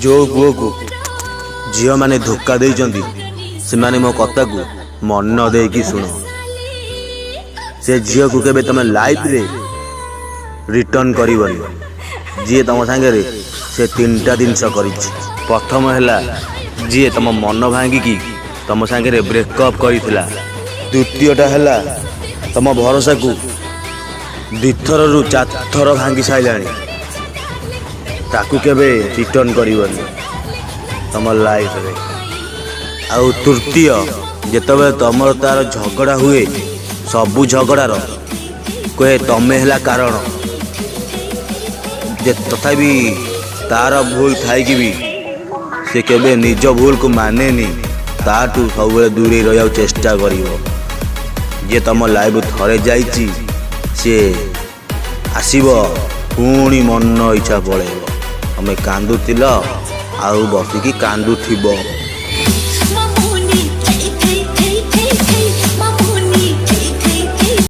जो पुओ को झील मैंने धोखा देइचंदी से मो कथा को मन देकी शुण से झील को केबे तमे लाइफ रे रिटर्न करबनी। जी तुम सांगे से तीनटा जिनस कर प्रथम है जी तुम मन भांगिकी तुम सांगे ब्रेकअप करथिला। द्वितीयटा है तुम भरोसा को दिथर रु चार भांगी साइलानी ताकू केबे रिटर्न करबनी तुम लाइफ रे। आउ तृतीय जेतबे तुमर तार झगड़ा हुए सबू झगड़ार कहे तमें है कारण जे तथापि तार भूल थाई भी से केबे निज भूल को मानेनी ताठू सब दूरे रहा चेष्टा करिवो। जे तुम लाइफ थरे जाइची से आसीबो पुणी मन इच्छा पड़ेब। तुम कांदुथिल आउ बसिकी कांदुथिबो।